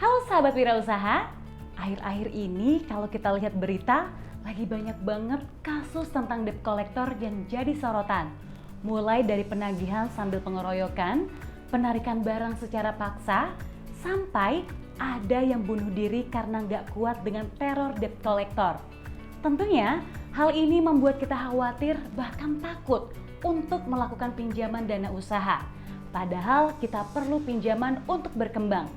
Halo sahabat wirausaha, akhir-akhir ini kalau kita lihat berita, lagi banyak banget kasus tentang debt collector yang jadi sorotan. Mulai dari penagihan sambil pengeroyokan, penarikan barang secara paksa, sampai ada yang bunuh diri karena nggak kuat dengan teror debt collector. Tentunya hal ini membuat kita khawatir bahkan takut untuk melakukan pinjaman dana usaha. Padahal kita perlu pinjaman untuk berkembang.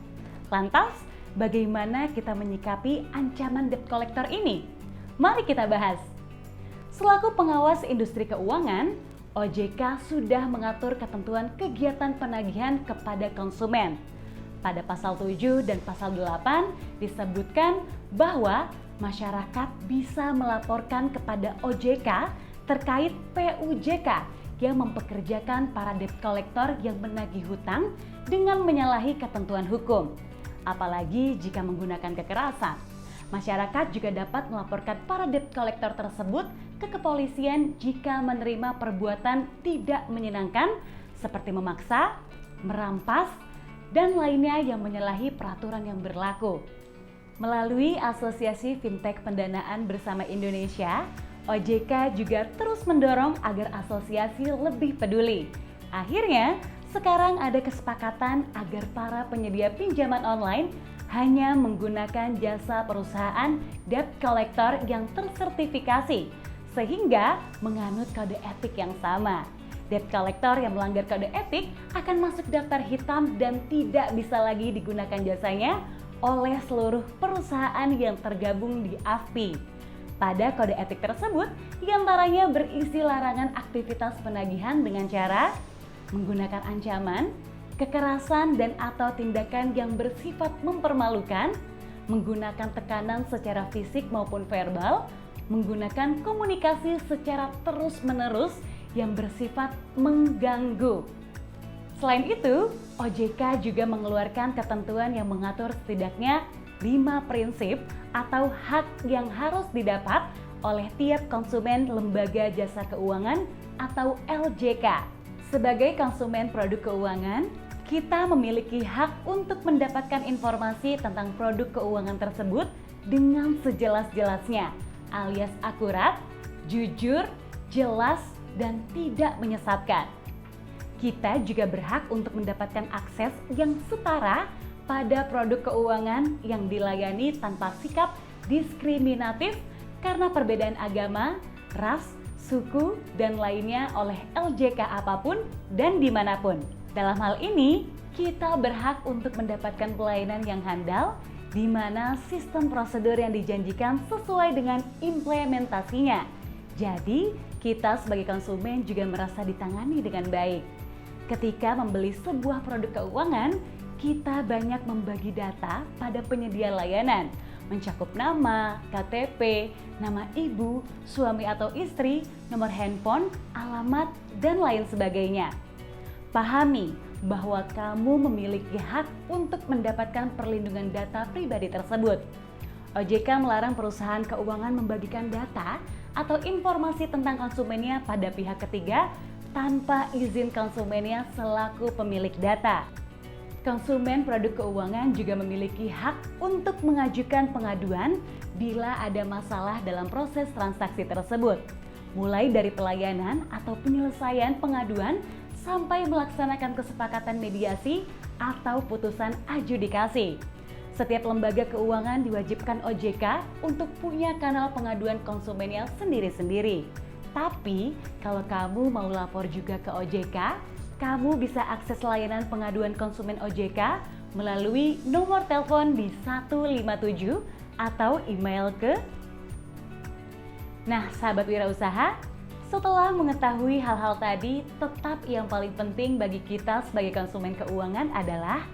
Lantas, bagaimana kita menyikapi ancaman debt collector ini? Mari kita bahas. Selaku pengawas industri keuangan, OJK sudah mengatur ketentuan kegiatan penagihan kepada konsumen. Pada pasal 7 dan pasal 8 disebutkan bahwa masyarakat bisa melaporkan kepada OJK terkait PUJK yang mempekerjakan para debt collector yang menagih hutang dengan menyalahi ketentuan hukum. Apalagi jika menggunakan kekerasan. Masyarakat juga dapat melaporkan para debt collector tersebut ke kepolisian jika menerima perbuatan tidak menyenangkan seperti memaksa, merampas, dan lainnya yang menyalahi peraturan yang berlaku. Melalui Asosiasi Fintech Pendanaan Bersama Indonesia, OJK juga terus mendorong agar asosiasi lebih peduli. Akhirnya, sekarang ada kesepakatan agar para penyedia pinjaman online hanya menggunakan jasa perusahaan debt collector yang tersertifikasi, sehingga menganut kode etik yang sama. Debt collector yang melanggar kode etik akan masuk daftar hitam dan tidak bisa lagi digunakan jasanya oleh seluruh perusahaan yang tergabung di AFPI. Pada kode etik tersebut, diantaranya berisi larangan aktivitas penagihan dengan cara menggunakan ancaman, kekerasan dan atau tindakan yang bersifat mempermalukan, menggunakan tekanan secara fisik maupun verbal, menggunakan komunikasi secara terus-menerus yang bersifat mengganggu. Selain itu, OJK juga mengeluarkan ketentuan yang mengatur setidaknya 5 prinsip atau hak yang harus didapat oleh tiap konsumen lembaga jasa keuangan atau LJK. Sebagai konsumen produk keuangan, kita memiliki hak untuk mendapatkan informasi tentang produk keuangan tersebut dengan sejelas-jelasnya, alias akurat, jujur, jelas, dan tidak menyesatkan. Kita juga berhak untuk mendapatkan akses yang setara pada produk keuangan yang dilayani tanpa sikap diskriminatif karena perbedaan agama, ras, suku, dan lainnya oleh LJK apapun dan dimanapun. Dalam hal ini, kita berhak untuk mendapatkan pelayanan yang handal, di mana sistem prosedur yang dijanjikan sesuai dengan implementasinya. Jadi, kita sebagai konsumen juga merasa ditangani dengan baik. Ketika membeli sebuah produk keuangan, kita banyak membagi data pada penyedia layanan, mencakup nama, KTP, nama ibu, suami atau istri, nomor handphone, alamat, dan lain sebagainya. Pahami bahwa kamu memiliki hak untuk mendapatkan perlindungan data pribadi tersebut. OJK melarang perusahaan keuangan membagikan data atau informasi tentang konsumennya pada pihak ketiga tanpa izin konsumennya selaku pemilik data. Konsumen produk keuangan juga memiliki hak untuk mengajukan pengaduan bila ada masalah dalam proses transaksi tersebut, mulai dari pelayanan atau penyelesaian pengaduan sampai melaksanakan kesepakatan mediasi atau putusan adjudikasi. Setiap lembaga keuangan diwajibkan OJK untuk punya kanal pengaduan konsumennya sendiri-sendiri. Tapi, kalau kamu mau lapor juga ke OJK, kamu bisa akses layanan pengaduan konsumen OJK melalui nomor telepon di 157 atau email ke. Nah, sahabat wirausaha, setelah mengetahui hal-hal tadi, tetap yang paling penting bagi kita sebagai konsumen keuangan adalah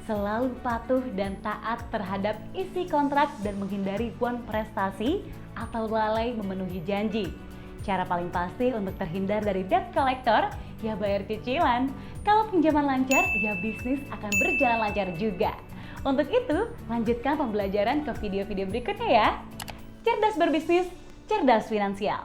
selalu patuh dan taat terhadap isi kontrak dan menghindari bon prestasi atau lalai memenuhi janji. Cara paling pasti untuk terhindar dari debt collector, ya bayar cicilan. Kalau pinjaman lancar, ya bisnis akan berjalan lancar juga. Untuk itu, lanjutkan pembelajaran ke video-video berikutnya ya. Cerdas berbisnis, cerdas finansial.